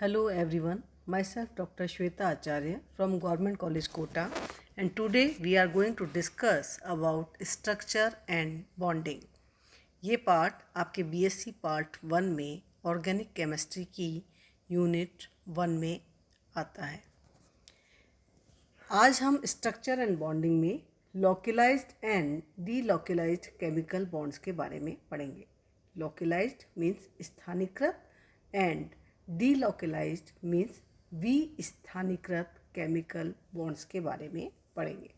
Hello everyone, myself Dr. Shweta Acharya from Government College Kota, and today we are going to discuss about structure and bonding. ये part आपके BSc part 1 में organic chemistry की unit 1 में आता है। आज हम स्ट्रक्चर एंड बॉन्डिंग में localised and delocalised chemical bonds के बारे में पढ़ेंगे। लोकलाइज्ड मीन्स स्थानीयकृत एंड डीलोकलाइज्ड मीन्स विस्थानीकृत केमिकल बॉन्ड्स के बारे में पढ़ेंगे।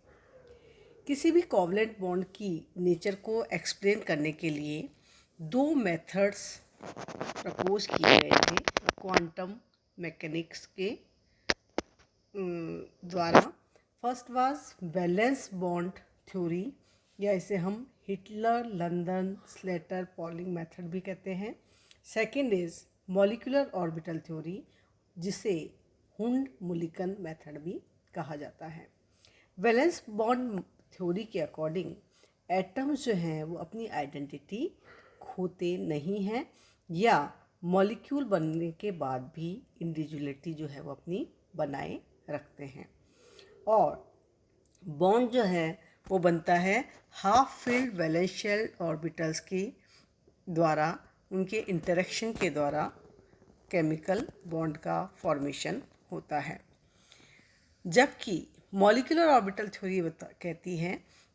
किसी भी कोवलेंट बॉन्ड की नेचर को एक्सप्लेन करने के लिए दो मेथड्स प्रपोज किए गए थे क्वांटम मैकेनिक्स के द्वारा। First was valence bond theory, या इसे हम Hitler London Slater polling method भी कहते हैं। Second is molecular orbital theory, जिसे हुंड मुलिकन मेथड भी कहा जाता है। वैलेंस बॉन्ड थ्योरी के अकॉर्डिंग एटम्स जो हैं वो अपनी आइडेंटिटी खोते नहीं हैं, या मॉलिक्यूल बनने के बाद भी इंडिविजुअलिटी जो है वो अपनी बनाए रखते हैं। और बॉन्ड जो है वो बनता है हाफ फिल्ड वैलेंशियल ऑर्बिटल्स के द्वारा, उनके इंटरेक्शन के द्वारा केमिकल बॉन्ड का फॉर्मेशन होता है। जबकि मॉलिक्यूलर ऑर्बिटल थ्योरी कहती है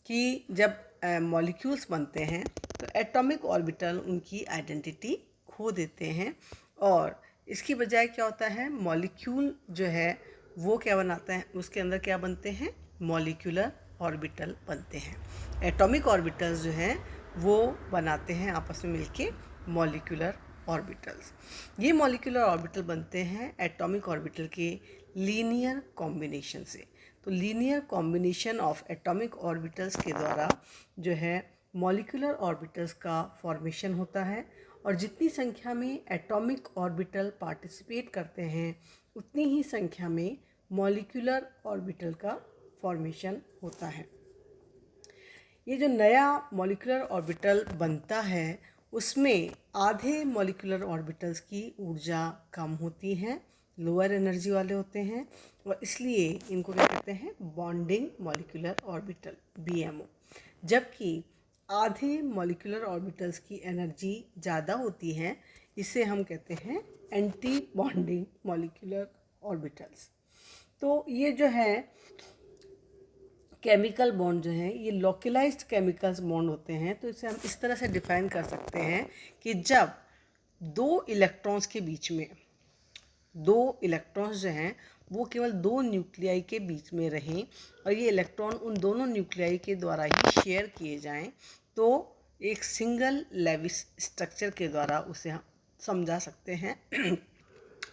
कि जब मॉलिक्यूल्स बनते हैं तो एटॉमिक ऑर्बिटल उनकी आइडेंटिटी खो देते हैं, और इसकी बजाय क्या होता है, मॉलिक्यूल जो है वो क्या बनाता है, उसके अंदर क्या बनते हैं, मॉलिक्यूलर ऑर्बिटल बनते हैं। एटॉमिक ऑर्बिटल्स जो हैं वो बनाते हैं आपस में मिलके मॉलिक्यूलर ऑर्बिटल्स। ये मॉलिक्यूलर ऑर्बिटल बनते हैं एटॉमिक ऑर्बिटल के लीनियर कॉम्बिनेशन से। तो linear combination of atomic orbitals के द्वारा जो है मॉलिक्यूलर ऑर्बिटल्स का फॉर्मेशन होता है, और जितनी संख्या में एटॉमिक ऑर्बिटल पार्टिसिपेट करते हैं उतनी ही संख्या में मॉलिक्यूलर ऑर्बिटल का फॉर्मेशन होता है। ये जो नया मॉलिक्यूलर ऑर्बिटल बनता है उसमें आधे मॉलिक्यूलर ऑर्बिटल्स की ऊर्जा कम होती है, लोअर एनर्जी वाले होते हैं, और इसलिए इनको क्या कहते हैं, बॉन्डिंग मॉलिक्यूलर ऑर्बिटल BMO। जबकि आधे मॉलिक्यूलर ऑर्बिटल्स की एनर्जी ज़्यादा होती है, इसे हम कहते हैं एंटी बॉन्डिंग मॉलिक्यूलर ऑर्बिटल्स। तो ये जो है केमिकल बॉन्ड जो हैं ये लोकलाइज्ड केमिकल्स बॉन्ड होते हैं। तो इसे हम इस तरह से डिफाइन कर सकते हैं कि जब दो इलेक्ट्रॉन्स के बीच में, दो इलेक्ट्रॉन्स जो हैं वो केवल दो न्यूक्लियाई के बीच में रहें और ये इलेक्ट्रॉन उन दोनों न्यूक्लियाई के द्वारा ही शेयर किए जाएं, तो एक सिंगल लेविस स्ट्रक्चर के द्वारा उसे हम समझा सकते हैं।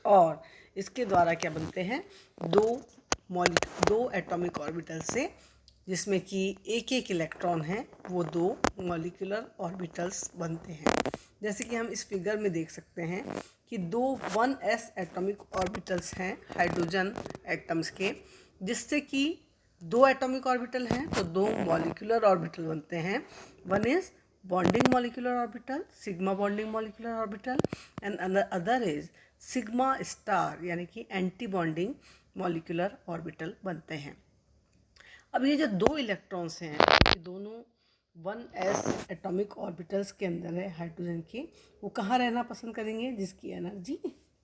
और इसके द्वारा क्या बनते हैं, दो एटॉमिक ऑर्बिटल से, जिसमें कि एक एक इलेक्ट्रॉन है, वो दो मॉलिक्यूलर ऑर्बिटल्स बनते हैं। जैसे कि हम इस फिगर में देख सकते हैं कि दो 1s एटॉमिक ऑर्बिटल्स हैं हाइड्रोजन एटम्स के, जिससे कि दो एटॉमिक ऑर्बिटल हैं तो दो मॉलिक्यूलर ऑर्बिटल बनते हैं। One is bonding molecular orbital, sigma bonding molecular orbital, and other is sigma star, यानी कि एंटी बॉन्डिंग मॉलिक्यूलर ऑर्बिटल बनते हैं। अब ये जो दो इलेक्ट्रॉन्स हैं ये दोनों 1s एटॉमिक ऑर्बिटल्स के अंदर है हाइड्रोजन की, वो कहाँ रहना पसंद करेंगे, जिसकी एनर्जी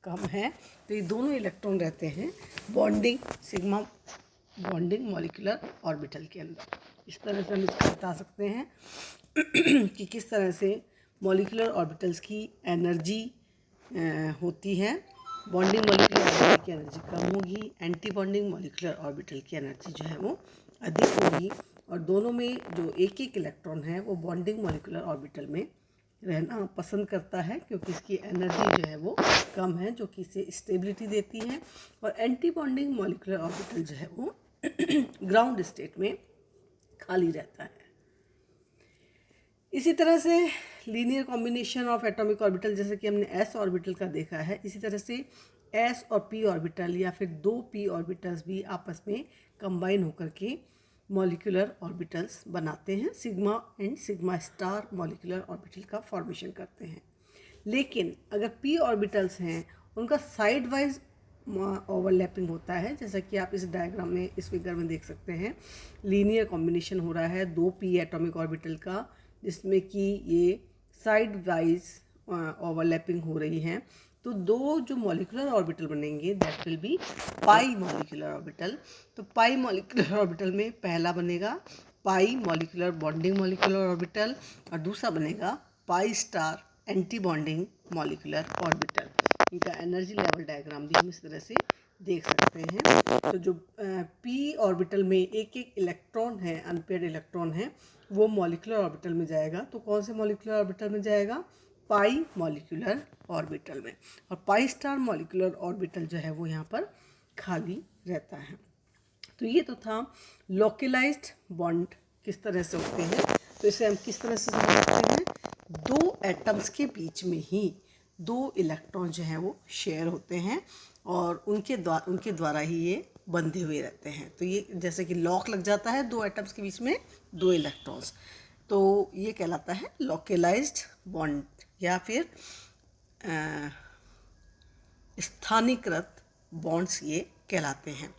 कम है। तो ये दोनों इलेक्ट्रॉन रहते हैं bonding sigma bonding molecular orbital के अंदर। इस तरह से हम इसको बता सकते हैं कि किस तरह से मॉलिक्यूलर ऑर्बिटल्स की एनर्जी होती है। बॉन्डिंग मॉलिक्यूलर ऑर्बिटल की एनर्जी कम होगी, एंटी बॉन्डिंग मॉलिक्यूलर ऑर्बिटल की एनर्जी जो है वो अधिक होगी, और दोनों में जो एक एक इलेक्ट्रॉन है वो बॉन्डिंग मॉलिक्यूलर ऑर्बिटल में रहना पसंद करता है, क्योंकि इसकी एनर्जी जो है वो कम है, जो कि इसे स्टेबिलिटी देती है। और एंटी बॉन्डिंग मॉलिक्यूलर ऑर्बिटल जो है वो ग्राउंड स्टेट में खाली रहता है। इसी तरह से linear combination of atomic orbital, जैसे कि हमने s ऑर्बिटल का देखा है, इसी तरह से s और p ऑर्बिटल या फिर दो p ऑर्बिटल्स भी आपस में कंबाइन होकर के मॉलिक्यूलर ऑर्बिटल्स बनाते हैं, sigma and sigma star molecular orbital का फॉर्मेशन करते हैं। लेकिन अगर p ऑर्बिटल्स हैं उनका साइड वाइज ओवरलैपिंग होता है, जैसा कि आप इस डायग्राम में, इस फिगर में देख सकते हैं। लीनियर कॉम्बिनेशन हो रहा है 2p एटॉमिक ऑर्बिटल का, जिसमें कि ये साइड वाइज ओवरलैपिंग हो रही हैं। तो दो जो मॉलिक्यूलर ऑर्बिटल बनेंगे that will be pi molecular orbital. तो पाई मॉलिक्यूलर ऑर्बिटल में पहला बनेगा पाई मॉलिक्यूलर बॉन्डिंग मॉलिक्यूलर ऑर्बिटल और दूसरा बनेगा pi star anti bonding molecular orbital. इनका एनर्जी लेवल डायग्राम भी हम इस तरह से देख सकते हैं। तो जो p ऑर्बिटल में एक एक इलेक्ट्रॉन है, अनपेयर्ड इलेक्ट्रॉन है, वो मॉलिक्यूलर ऑर्बिटल में जाएगा। तो कौन से मॉलिक्यूलर ऑर्बिटल में जाएगा? पाई मॉलिक्यूलर ऑर्बिटल में। और पाई स्टार मॉलिक्यूलर ऑर्बिटल जो है वो यहाँ पर खाली रहता है। तो ये तो था लोकलाइज्ड बॉन्ड किस तरह से होते हैं। तो इसे हम किस तरह से समझ सकते हैं? दो एटम्स के बीच में ही दो इलेक्ट्रॉन जो हैं वो शेयर होते हैं और उनके द्वारा ही ये बंधे हुए रहते हैं। तो ये जैसे कि लॉक लग जाता है दो एटम्स के बीच में दो इलेक्ट्रॉन्स, तो ये कहलाता है लोकलाइज्ड बॉन्ड या फिर स्थानीयकृत बॉन्ड्स ये कहलाते हैं।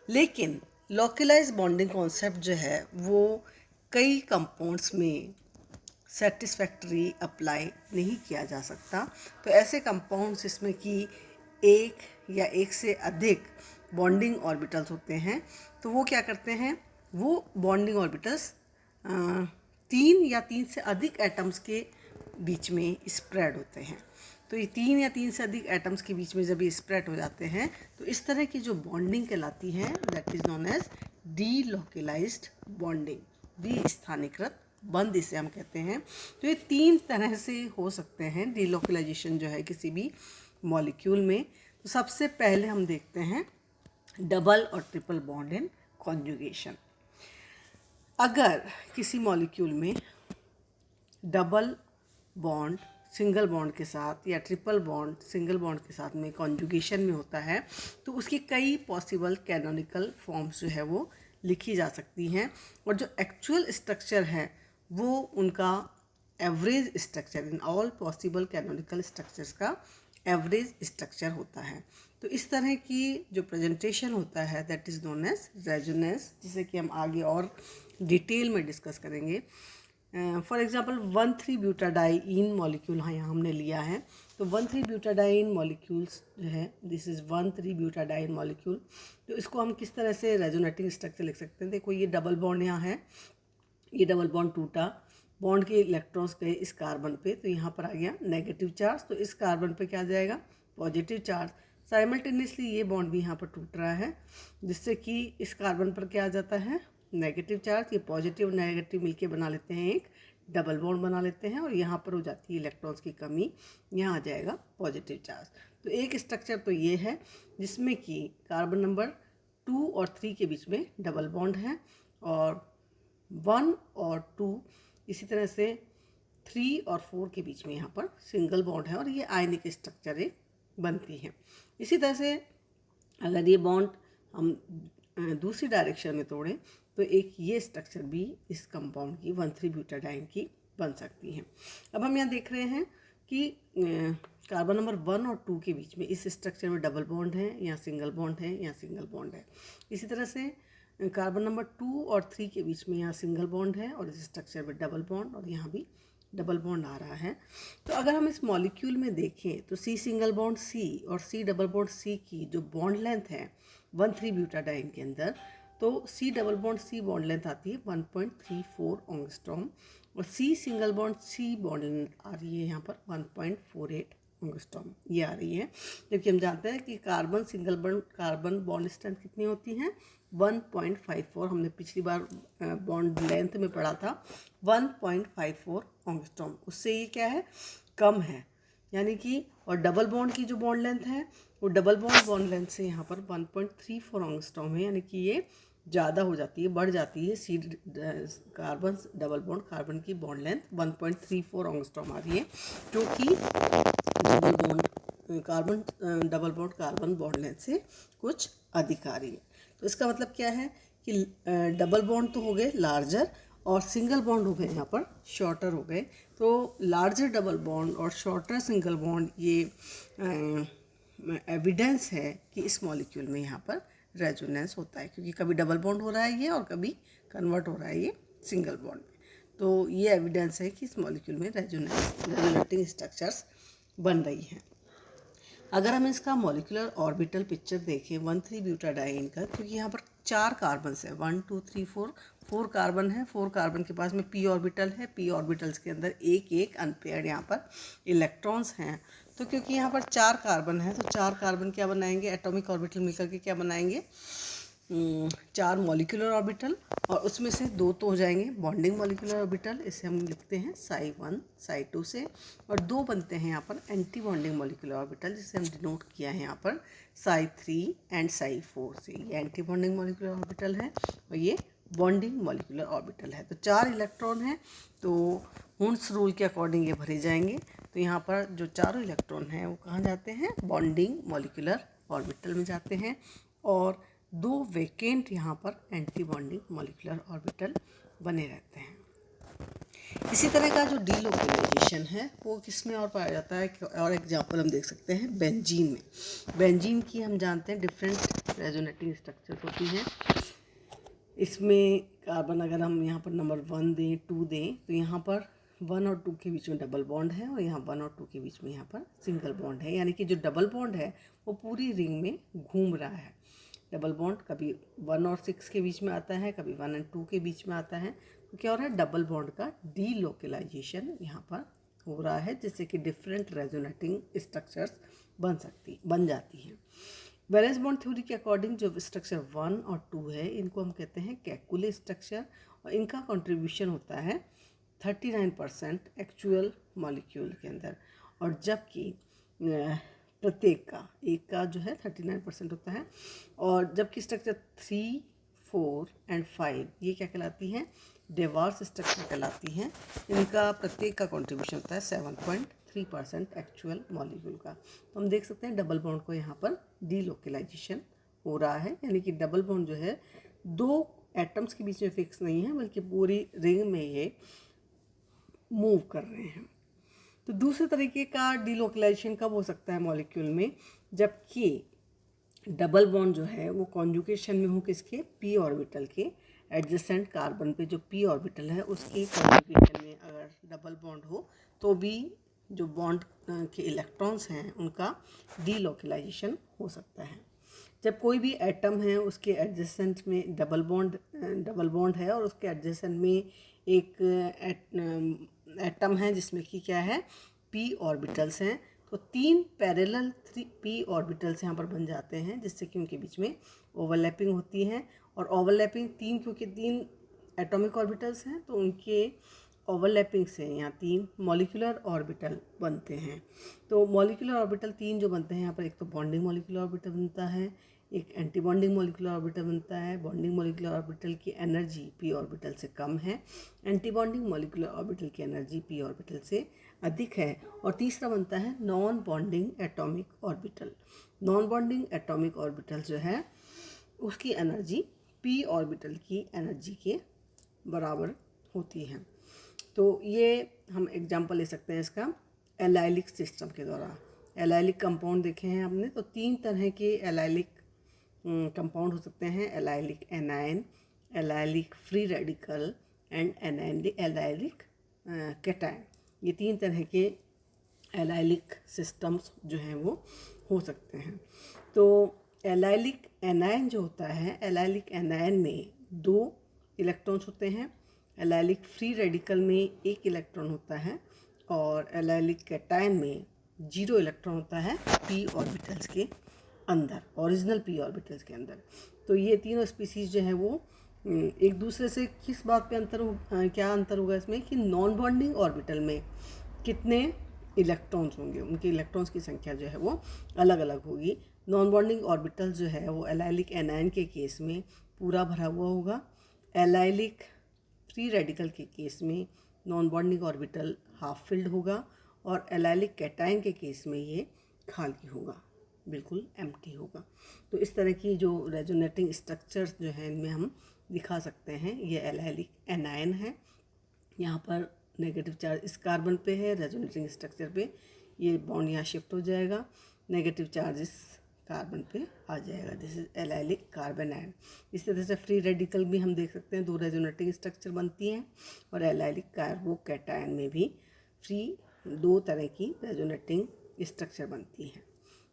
लेकिन लोकलाइज्ड बॉन्डिंग कॉन्सेप्ट जो है वो कई कंपाउंड्स में सेटिस्फैक्टरी अप्लाई नहीं किया जा सकता। तो ऐसे कंपाउंड्स जिसमें कि एक या एक से अधिक बॉन्डिंग ऑर्बिटल्स होते हैं, तो वो क्या करते हैं, वो बॉन्डिंग ऑर्बिटल्स तीन या तीन से अधिक एटम्स के बीच में स्प्रेड होते हैं। तो ये तीन या तीन से अधिक एटम्स के बीच में जब ये स्प्रेड हो जाते हैं तो इस तरह की जो बॉन्डिंग कहलाती है that is known as delocalised bonding, विस्थानीकृत बंद इसे हम कहते हैं। तो ये तीन तरह से हो सकते हैं डीलोकलाइजेशन जो है किसी भी मॉलिक्यूल में। तो सबसे पहले हम देखते हैं डबल और ट्रिपल बॉन्ड इन कॉन्जुगेशन। अगर किसी मॉलिक्यूल में डबल बॉन्ड सिंगल बॉन्ड के साथ या ट्रिपल बॉन्ड सिंगल बॉन्ड के साथ में कॉन्जुगेशन में होता है तो उसकी कई पॉसिबल कैनोनिकल फॉर्म्स जो है वो लिखी जा सकती हैं और जो एक्चुअल स्ट्रक्चर है वो उनका average structure, in all possible canonical structures का एवरेज स्ट्रक्चर होता है। तो इस तरह की जो प्रेजेंटेशन होता है that is known as resonance, जिसे कि हम आगे और डिटेल में डिस्कस करेंगे। फॉर एग्जांपल 1,3-ब्यूटाडाइईन मॉलिक्यूल यहाँ हमने लिया है। तो 1,3-ब्यूटाडाइईन मॉलिक्यूल्स जो है दिस इज़ 1,3-ब्यूटाडाइईन मॉलिक्यूल। तो इसको हम किस तरह से रेजोनेटिंग स्ट्रक्चर लिख सकते हैं? देखो ये डबल बॉन्ड यहाँ है, ये डबल बॉन्ड टूटा, बॉन्ड के इलेक्ट्रॉन्स गए इस कार्बन पे, तो यहाँ पर आ गया नेगेटिव चार्ज, तो इस कार्बन पे क्या जाएगा? Positive charge. साइमल्टेनियसली ये बॉन्ड भी यहाँ पर टूट रहा है जिससे कि इस कार्बन पर क्या आ जाता है? Negative charge. ये पॉजिटिव नेगेटिव मिलके बना लेते हैं एक डबल बॉन्ड बना लेते हैं और यहाँ पर हो जाती है इलेक्ट्रॉन्स की कमी, यहाँ आ जाएगा पॉजिटिव चार्ज। तो एक स्ट्रक्चर तो ये है जिसमें कि कार्बन नंबर 2 और 3 के बीच में डबल बॉन्ड है और 1 और 2 इसी तरह से 3 और 4 के बीच में यहाँ पर सिंगल बॉन्ड है और ये आयनिक स्ट्रक्चर एक बनती है। इसी तरह से अगर ये बॉन्ड हम दूसरी डायरेक्शन में तोड़ें तो एक ये स्ट्रक्चर भी इस कंपाउंड की 1,3-ब्यूटाडाइन की बन सकती है। अब हम यहाँ देख रहे हैं कि कार्बन नंबर 1 और 2 के बीच में इस स्ट्रक्चर में डबल बॉन्ड है या सिंगल बॉन्ड है या सिंगल बॉन्ड है। इसी तरह से कार्बन नंबर 2 और 3 के बीच में यहाँ सिंगल बॉन्ड है और इस स्ट्रक्चर में डबल बॉन्ड और यहाँ भी डबल बॉन्ड आ रहा है। तो अगर हम इस मॉलिक्यूल में देखें तो C सिंगल बॉन्ड C और C डबल बॉन्ड C की जो बॉन्ड लेंथ है 1,3-ब्यूटाडाइन के अंदर, तो C double bond C bond length आती है 1.34 एंगस्ट्रॉम और C single bond C bond length आ रही है यहाँ पर 1.48 एंगस्ट्रॉम ये आ रही है। जबकि हम जानते हैं कि carbon single carbon bond strength कितनी होती है? 1.54। हमने पिछली बार बॉन्ड लेंथ में पढ़ा था 1.54 एंगस्ट्रॉम, उससे ये क्या है? कम है। यानी कि और डबल बॉन्ड की जो बॉन्ड लेंथ है वो डबल बॉन्ड लेंथ से यहाँ पर 1.34 एंगस्ट्रॉम है, यानी कि ये ज़्यादा हो जाती है, बढ़ जाती है। सी कार्बन डबल बॉन्ड कार्बन की बॉन्ड लेंथ 1.34 एंगस्ट्रॉम आ रही है, जो कि double bond carbon bond length से कुछ अधिक आ रही है। तो इसका मतलब क्या है कि डबल बॉन्ड तो हो गए लार्जर और सिंगल बॉन्ड हो गए यहाँ पर शॉर्टर हो गए। तो लार्जर डबल बॉन्ड और शॉर्टर सिंगल बॉन्ड ये एविडेंस है कि इस मॉलिक्यूल में यहाँ पर रेजोनेंस होता है, क्योंकि कभी डबल बॉन्ड हो रहा है ये और कभी कन्वर्ट हो रहा है ये सिंगल बॉन्ड में। तो ये एविडेंस है कि इस मॉलिक्यूल में रेजोनेटिंग स्ट्रक्चर्स बन रही हैं। अगर हम इसका मॉलिक्यूलर ऑर्बिटल पिक्चर देखें 1,3-ब्यूटाडाइन का, क्योंकि यहाँ पर 4 कार्बन है, 1 2 3 4 कार्बन है। 4 कार्बन के पास में पी ऑर्बिटल है। पी ऑर्बिटल्स के अंदर एक एक अनपेयर्ड यहाँ पर इलेक्ट्रॉन्स हैं। तो क्योंकि यहाँ पर 4 कार्बन है, तो 4 कार्बन क्या बनाएंगे, एटॉमिक ऑर्बिटल मिलकर के क्या बनाएंगे, 4 मॉलिक्यूलर ऑर्बिटल, और उसमें से 2 तो हो जाएंगे बॉन्डिंग मॉलिक्यूलर ऑर्बिटल, इसे हम लिखते हैं psi1 psi2 से, और 2 बनते हैं यहाँ पर एंटी बॉन्डिंग मॉलिक्यूलर ऑर्बिटल, जिसे हम डिनोट किया है यहाँ पर psi3 एंड psi4 से। ये एंटी बॉन्डिंग मॉलिक्यूलर ऑर्बिटल है और ये बॉन्डिंग मॉलिक्यूलर ऑर्बिटल है। तो 4 इलेक्ट्रॉन हैं, तो हुंस रूल के अकॉर्डिंग ये भरे जाएंगे। तो यहाँ पर जो चारों इलेक्ट्रॉन हैं वो कहाँ जाते हैं, बॉन्डिंग मॉलिक्यूलर ऑर्बिटल में जाते हैं, और 2 वेकेंट यहाँ पर एंटी बॉन्डिंग मॉलिक्यूलर ऑर्बिटल बने रहते हैं। इसी तरह का जो डीलोकेलाइजेशन है वो किस में और पाया जाता है, और एग्जांपल हम देख सकते हैं बेंजीन में। बेंजीन की हम जानते हैं डिफरेंट रेजोनेटिंग स्ट्रक्चर होती हैं। इसमें कार्बन अगर हम यहाँ पर नंबर 1 दें, 2 दें, तो यहाँ पर 1 और 2 के बीच में डबल बॉन्ड है, और यहाँ 1 और 2 के बीच में यहाँ पर सिंगल बॉन्ड है। यानी कि जो डबल बॉन्ड है वो पूरी रिंग में घूम रहा है। डबल बॉन्ड कभी 1 और 6 के बीच में आता है, कभी 1 और 2 के बीच में आता है। तो क्या हो रहा है, डबल बॉन्ड का डीलोकेलाइजेशन यहाँ पर हो रहा है, जिससे कि डिफरेंट रेजोनेटिंग स्ट्रक्चर्स बन जाती हैं। वैलेंस बॉन्ड थ्योरी के अकॉर्डिंग जो स्ट्रक्चर 1 और 2 है, इनको हम कहते हैं कैकुले स्ट्रक्चर, और इनका कंट्रीब्यूशन होता है 39% एक्चुअल मॉलिक्यूल के अंदर, और जबकि प्रत्येक का एक का जो है 39% होता है, और जबकि स्ट्रक्चर 3, 4 एंड 5 ये क्या कहलाती हैं, डेवार्स स्ट्रक्चर कहलाती हैं। इनका प्रत्येक का कंट्रीब्यूशन होता है 7.3% एक्चुअल मॉलिक्यूल का। तो हम देख सकते हैं डबल बॉन्ड को यहाँ पर डीलोकेलाइजेशन हो रहा है, यानी कि डबल बॉन्ड जो है 2 एटम्स के बीच में फिक्स नहीं है, बल्कि पूरी रिंग में ये मूव कर रहे हैं। तो दूसरे तरीके का डीलोकेलाइजेशन कब हो सकता है मॉलिक्यूल में, जबकि डबल बॉन्ड जो है वो कॉन्जुगेशन में हो किसके, पी ऑर्बिटल के एडजेसेंट कार्बन पे जो पी ऑर्बिटल है उसकी कॉन्जुगेशन में अगर डबल बॉन्ड हो तो भी जो बॉन्ड के इलेक्ट्रॉन्स हैं उनका डीलोकेलाइजेशन हो सकता है। जब कोई भी एटम है उसके एडजेसेंट में डबल बॉन्ड है, और उसके एडजेसेंट में एक एटम है जिसमें कि क्या है, पी ऑर्बिटल्स हैं, तो 3 पैरेलल पी ऑर्बिटल्स यहाँ पर बन जाते हैं, जिससे कि उनके बीच में ओवरलैपिंग होती है। और ओवरलैपिंग 3, क्योंकि 3 एटॉमिक ऑर्बिटल्स हैं तो उनके ओवरलैपिंग से यहाँ 3 मॉलिक्यूलर ऑर्बिटल बनते हैं। तो मॉलिक्यूलर ऑर्बिटल 3 जो बनते हैं यहाँ पर, एक तो बॉन्डिंग मॉलिक्यूलर ऑर्बिटल बनता है, एक एंटी बॉन्डिंग मॉलिक्यूलर ऑर्बिटल बनता है। बॉन्डिंग मॉलिक्यूलर ऑर्बिटल की एनर्जी पी ऑर्बिटल से कम है, एंटी बॉन्डिंग मॉलिक्यूलर ऑर्बिटल की एनर्जी पी ऑर्बिटल से अधिक है। और तीसरा बनता है non bonding atomic orbital. Non bonding atomic orbital जो है उसकी एनर्जी पी ऑर्बिटल की एनर्जी के बराबर होती है। तो ये हम एग्जांपल ले सकते हैं इसका एलाइलिक सिस्टम के द्वारा। एलाइलिक कंपाउंड देखे हैं हमने, तो 3 तरह के एलाइलिक कंपाउंड हो सकते हैं, allylic anion, allylic free radical and allylic cation. ये 3 तरह के एलाइलिक सिस्टम्स जो हैं वो हो सकते हैं। तो एलाइलिक एनायन जो होता है, एलाइलिक एनायन में 2 इलेक्ट्रॉन्स होते हैं, एलाइलिक फ्री रेडिकल में 1 इलेक्ट्रॉन होता है, और एलाइलिक कैटायन में 0 इलेक्ट्रॉन होता है पी ऑर्बिटल्स के अंदर, ओरिजिनल पी ऑर्बिटल्स के अंदर। तो ये तीनों स्पीसीज जो है वो एक दूसरे से किस बात पे क्या अंतर होगा इसमें, कि नॉन बॉन्डिंग ऑर्बिटल में कितने इलेक्ट्रॉन्स होंगे, उनके इलेक्ट्रॉन्स की संख्या जो है वो अलग अलग होगी। नॉन बॉन्डिंग ऑर्बिटल जो है वो एलाइलिक एनायन के केस में पूरा भरा हुआ होगा, एलाइलिक फ्री रेडिकल के केस में non bonding orbital half filled होगा, और एलाइलिक कैटायन के केस में ये खाली होगा, बिल्कुल एम्प्टी होगा। तो इस तरह की जो रेजोनेटिंग स्ट्रक्चर्स जो हैं इनमें हम दिखा सकते हैं। ये एलाइलिक एनायन है, यहाँ पर नेगेटिव चार्ज इस कार्बन पे है, रेजोनेटिंग स्ट्रक्चर पे ये बॉन्ड यहाँ शिफ्ट हो जाएगा, नेगेटिव चार्ज इस कार्बन पे आ जाएगा। This is allylic carbon ion. इस तरह से फ्री रेडिकल भी हम देख सकते हैं, 2 रेजोनेटिंग स्ट्रक्चर बनती हैं और एलाइलिक कार्बोकैटायन में भी फ्री 2 तरह की रेजोनेटिंग स्ट्रक्चर बनती हैं।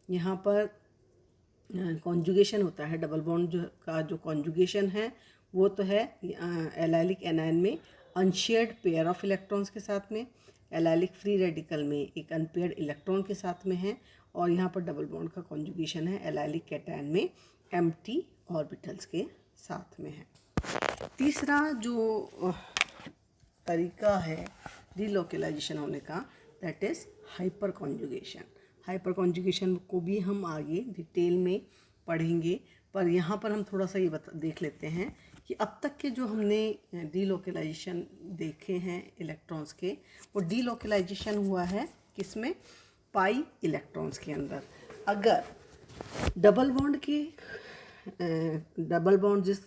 यहाँ पर कॉन्जुगेशन होता है, डबल बॉन्ड जो कॉन्जुगेशन है वो तो है एलाइलिक एनायन में अनशेयर्ड पेयर ऑफ इलेक्ट्रॉन्स के साथ में, एलाइलिक फ्री रेडिकल में एक अनपेयर्ड इलेक्ट्रॉन के साथ में है, और यहाँ पर डबल बॉन्ड का कॉन्जुगेशन है एलाइलिक कैटायन में एम्प्टी ऑर्बिटल्स के साथ में है। तीसरा जो तरीका है डीलोकलाइजेशन होने का, that is hyper conjugation. Hyper conjugation को भी हम आगे डिटेल में पढ़ेंगे, पर यहाँ पर हम थोड़ा सा ये देख लेते हैं कि अब तक के जो हमने डीलोकलाइजेशन देखे हैं इलेक्ट्रॉन्स के, वो डीलोकलाइजेशन हुआ है किसमें, पाई इलेक्ट्रॉन्स के अंदर। अगर डबल बॉन्ड जिस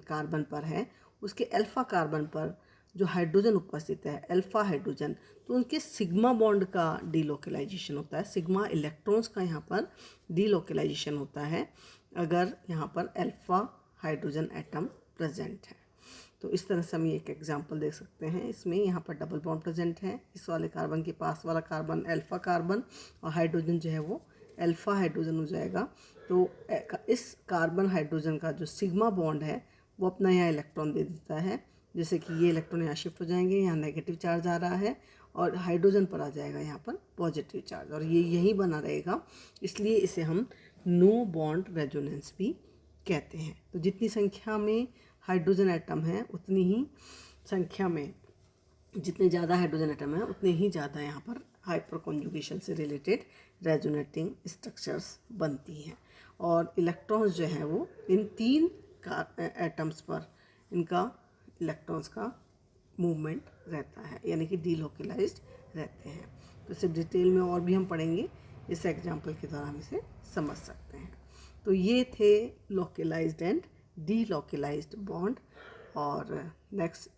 कार्बन पर है उसके अल्फा कार्बन पर जो हाइड्रोजन उपस्थित है, अल्फा हाइड्रोजन, तो उनके सिग्मा बॉन्ड का डीलोकलाइजेशन होता है, सिग्मा इलेक्ट्रॉन्स का यहाँ पर डीलोकलाइजेशन होता है अगर यहाँ पर अल्फा हाइड्रोजन एटम प्रेजेंट है। तो इस तरह से हम एक एग्जांपल देख सकते हैं। इसमें यहाँ पर डबल बॉन्ड प्रेजेंट है, इस वाले कार्बन के पास वाला कार्बन अल्फा कार्बन और हाइड्रोजन जो है वो अल्फा हाइड्रोजन हो जाएगा। तो इस कार्बन हाइड्रोजन का जो सिग्मा बॉन्ड है वो अपना यहाँ इलेक्ट्रॉन दे देता है, जैसे कि ये इलेक्ट्रॉन यहाँ शिफ्ट हो जाएंगे, यहाँ नेगेटिव चार्ज आ रहा है और हाइड्रोजन पर आ जाएगा यहाँ पर पॉजिटिव चार्ज, और ये यहीं बना रहेगा, इसलिए इसे हम नो बॉन्ड रेजोनेंस भी कहते हैं। तो जितनी संख्या में हाइड्रोजन एटम है उतनी ही संख्या में, जितने ज़्यादा हाइड्रोजन एटम है उतने ही ज़्यादा यहाँ पर हाइपर कॉन्जुगेशन से रिलेटेड रेजोनेटिंग स्ट्रक्चर्स बनती हैं, और इलेक्ट्रॉन्स जो हैं वो इन 3 एटम्स पर इनका इलेक्ट्रॉन्स का मूवमेंट रहता है, यानी कि डीलोकलाइज्ड रहते हैं। तो इसे डिटेल में और भी हम पढ़ेंगे, इस एग्जाम्पल के द्वारा हम इसे समझ सकते हैं। तो ये थे लोकलाइज्ड एंड डीलोकलाइज्ड बॉन्ड, और नेक्स्ट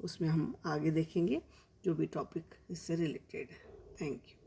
उसमें हम आगे देखेंगे जो भी टॉपिक इससे रिलेटेड है। Thank you.